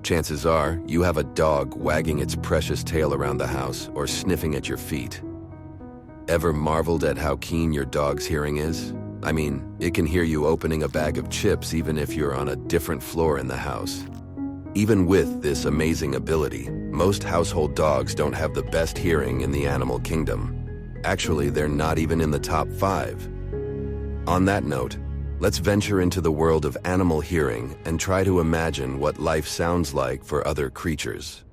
Chances are you have a dog wagging its precious tail around the house or sniffing at your feet. Ever marveled at how keen your dog's hearing is? I mean, it can hear you opening a bag of chips even if you're on a different floor in the house. Even with this amazing ability, most household dogs don't have the best hearing in the animal kingdom. Actually, they're not even in the top 5. On that note, let's venture into the world of animal hearing and try to imagine what life sounds like for other creatures.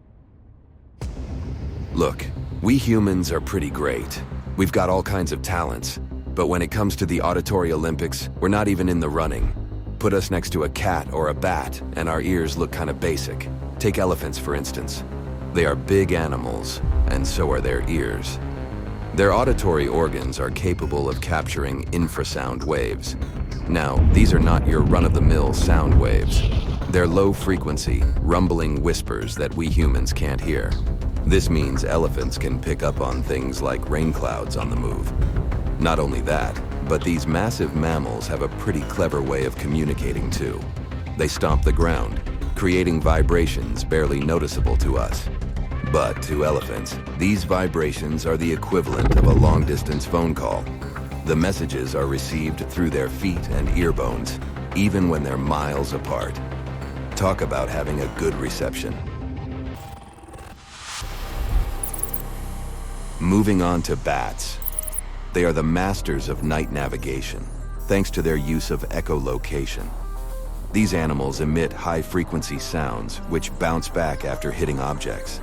Look, we humans are pretty great. We've got all kinds of talents, but when it comes to the auditory Olympics, we're not even in the running. Put us next to a cat or a bat, and our ears look kind of basic. Take elephants, for instance. They are big animals, and so are their ears. Their auditory organs are capable of capturing infrasound waves. Now, these are not your run-of-the-mill sound waves. They're low-frequency, rumbling whispers that we humans can't hear. This means elephants can pick up on things like rain clouds on the move. Not only that, but these massive mammals have a pretty clever way of communicating too. They stomp the ground, creating vibrations barely noticeable to us. But to elephants, these vibrations are the equivalent of a long-distance phone call. The messages are received through their feet and ear bones, even when they're miles apart. Talk about having a good reception. Moving on to bats. They are the masters of night navigation, thanks to their use of echolocation. These animals emit high-frequency sounds which bounce back after hitting objects.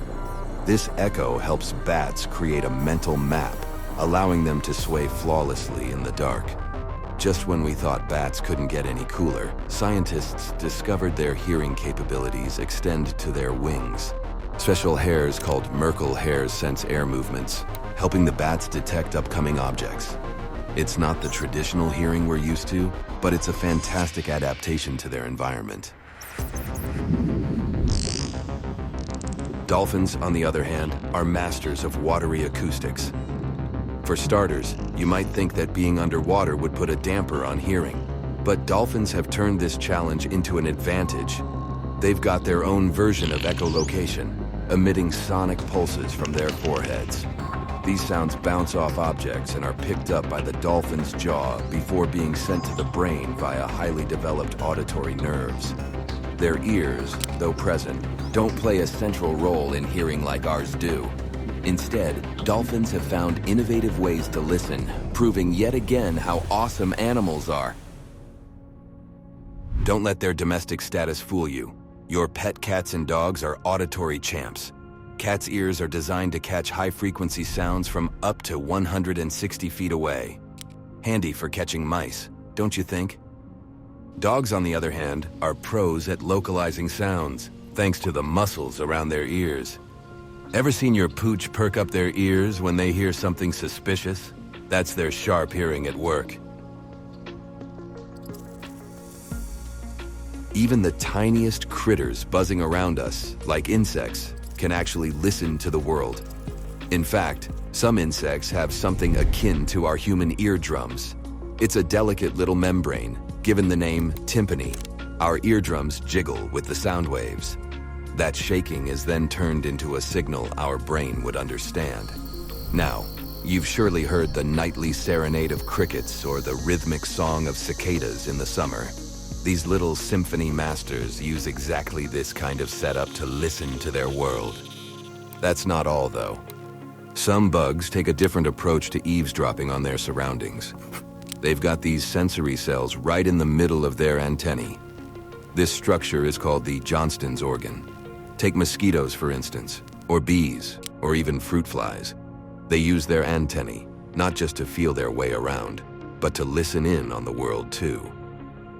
This echo helps bats create a mental map, allowing them to sway flawlessly in the dark. Just when we thought bats couldn't get any cooler, scientists discovered their hearing capabilities extend to their wings. Special hairs called Merkle hairs sense air movements, helping the bats detect upcoming objects. It's not the traditional hearing we're used to, but it's a fantastic adaptation to their environment. Dolphins, on the other hand, are masters of watery acoustics. For starters, you might think that being underwater would put a damper on hearing, but dolphins have turned this challenge into an advantage. They've got their own version of echolocation, emitting sonic pulses from their foreheads. These sounds bounce off objects and are picked up by the dolphin's jaw before being sent to the brain via highly developed auditory nerves. Their ears, though present, don't play a central role in hearing like ours do. Instead, dolphins have found innovative ways to listen, proving yet again how awesome animals are. Don't let their domestic status fool you. Your pet cats and dogs are auditory champs. Cats' ears are designed to catch high-frequency sounds from up to 160 feet away. Handy for catching mice, don't you think? Dogs, on the other hand, are pros at localizing sounds, thanks to the muscles around their ears. Ever seen your pooch perk up their ears when they hear something suspicious? That's their sharp hearing at work. Even the tiniest critters buzzing around us, like insects, can actually listen to the world. In fact, some insects have something akin to our human eardrums. It's a delicate little membrane, given the name tympani. Our eardrums jiggle with the sound waves. That shaking is then turned into a signal our brain would understand. Now, you've surely heard the nightly serenade of crickets or the rhythmic song of cicadas in the summer. These little symphony masters use exactly this kind of setup to listen to their world. That's not all, though. Some bugs take a different approach to eavesdropping on their surroundings. They've got these sensory cells right in the middle of their antennae. This structure is called the Johnston's organ. Take mosquitoes, for instance, or bees, or even fruit flies. They use their antennae, not just to feel their way around, but to listen in on the world too.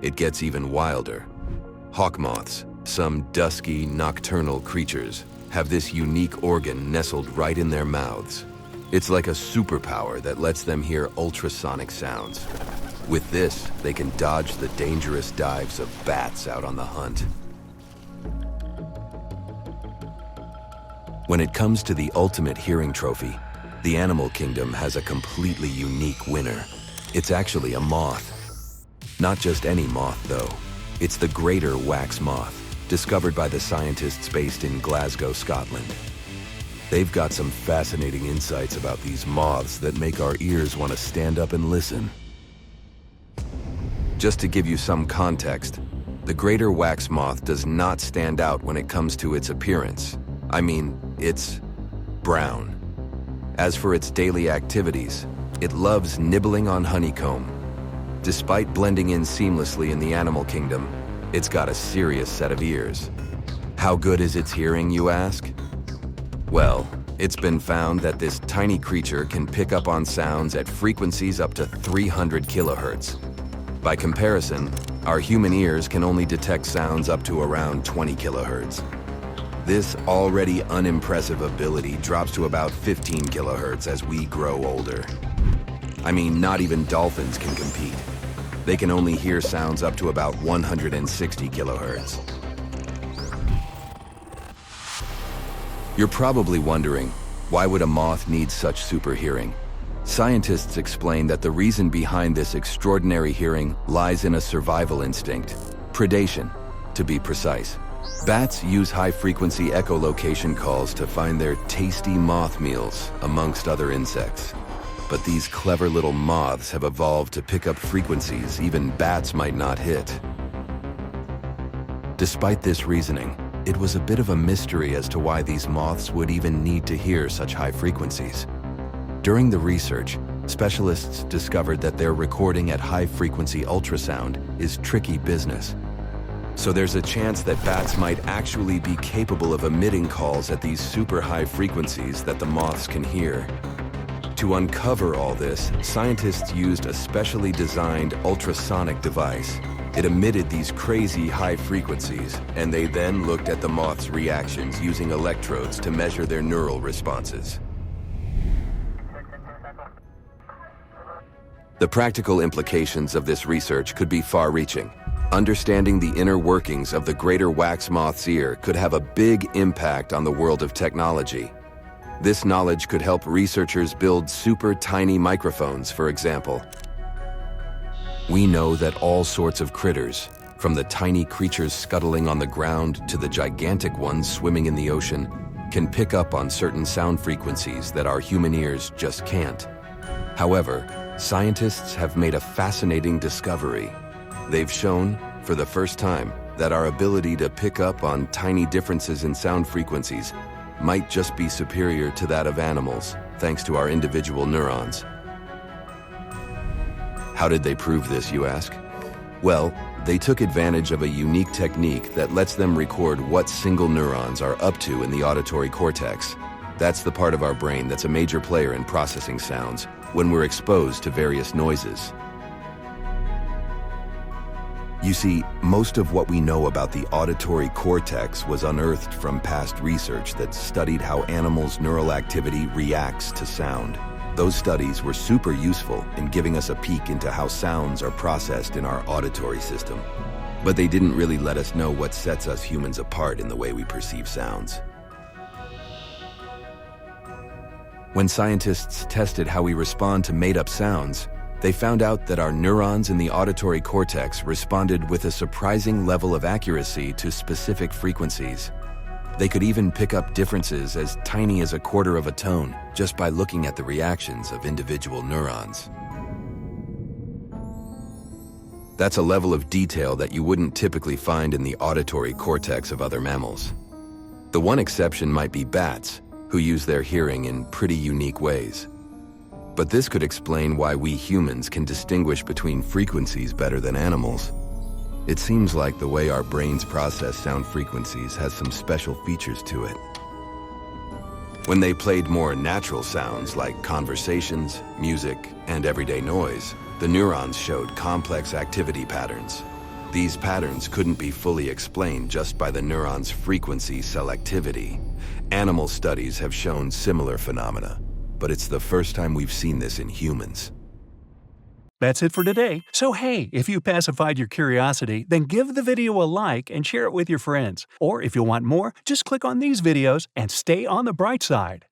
It gets even wilder. Hawk moths, some dusky, nocturnal creatures, have this unique organ nestled right in their mouths. It's like a superpower that lets them hear ultrasonic sounds. With this, they can dodge the dangerous dives of bats out on the hunt. When it comes to the ultimate hearing trophy, the animal kingdom has a completely unique winner. It's actually a moth. Not just any moth, though. It's the greater wax moth. discovered by the scientists based in Glasgow, Scotland. They've got some fascinating insights about these moths that make our ears want to stand up and listen. Just to give you some context, the greater wax moth does not stand out when it comes to its appearance. I mean, it's brown. As for its daily activities, it loves nibbling on honeycomb. Despite blending in seamlessly in the animal kingdom, it's got a serious set of ears. How good is its hearing, you ask? Well, it's been found that this tiny creature can pick up on sounds at frequencies up to 300 kilohertz. By comparison, our human ears can only detect sounds up to around 20 kilohertz. This already unimpressive ability drops to about 15 kilohertz as we grow older. I mean, not even dolphins can compete. They can only hear sounds up to about 160 kilohertz. You're probably wondering, why would a moth need such super hearing? Scientists explain that the reason behind this extraordinary hearing lies in a survival instinct, predation, to be precise. Bats use high-frequency echolocation calls to find their tasty moth meals, amongst other insects. But these clever little moths have evolved to pick up frequencies even bats might not hit. Despite this reasoning, it was a bit of a mystery as to why these moths would even need to hear such high frequencies. During the research, specialists discovered that their recording at high-frequency ultrasound is tricky business. So there's a chance that bats might actually be capable of emitting calls at these super high frequencies that the moths can hear. To uncover all this, scientists used a specially designed ultrasonic device. It emitted these crazy high frequencies, and they then looked at the moth's reactions using electrodes to measure their neural responses. The practical implications of this research could be far-reaching. Understanding the inner workings of the greater wax moth's ear could have a big impact on the world of technology. This knowledge could help researchers build super tiny microphones, for example. We know that all sorts of critters, from the tiny creatures scuttling on the ground to the gigantic ones swimming in the ocean, can pick up on certain sound frequencies that our human ears just can't. However, scientists have made a fascinating discovery. They've shown, for the first time, that our ability to pick up on tiny differences in sound frequencies might just be superior to that of animals, thanks to our individual neurons. How did they prove this, you ask? Well, they took advantage of a unique technique that lets them record what single neurons are up to in the auditory cortex. That's the part of our brain that's a major player in processing sounds when we're exposed to various noises. You see, most of what we know about the auditory cortex was unearthed from past research that studied how animals' neural activity reacts to sound. Those studies were super useful in giving us a peek into how sounds are processed in our auditory system. But they didn't really let us know what sets us humans apart in the way we perceive sounds. When scientists tested how we respond to made-up sounds, they found out that our neurons in the auditory cortex responded with a surprising level of accuracy to specific frequencies. They could even pick up differences as tiny as a quarter of a tone just by looking at the reactions of individual neurons. That's a level of detail that you wouldn't typically find in the auditory cortex of other mammals. The one exception might be bats, who use their hearing in pretty unique ways. But this could explain why we humans can distinguish between frequencies better than animals. It seems like the way our brains process sound frequencies has some special features to it. When they played more natural sounds like conversations, music, and everyday noise, the neurons showed complex activity patterns. These patterns couldn't be fully explained just by the neuron's frequency selectivity. Animal studies have shown similar phenomena, but it's the first time we've seen this in humans. That's it for today. So hey, if you pacified your curiosity, then give the video a like and share it with your friends. Or if you want more, just click on these videos and stay on the bright side.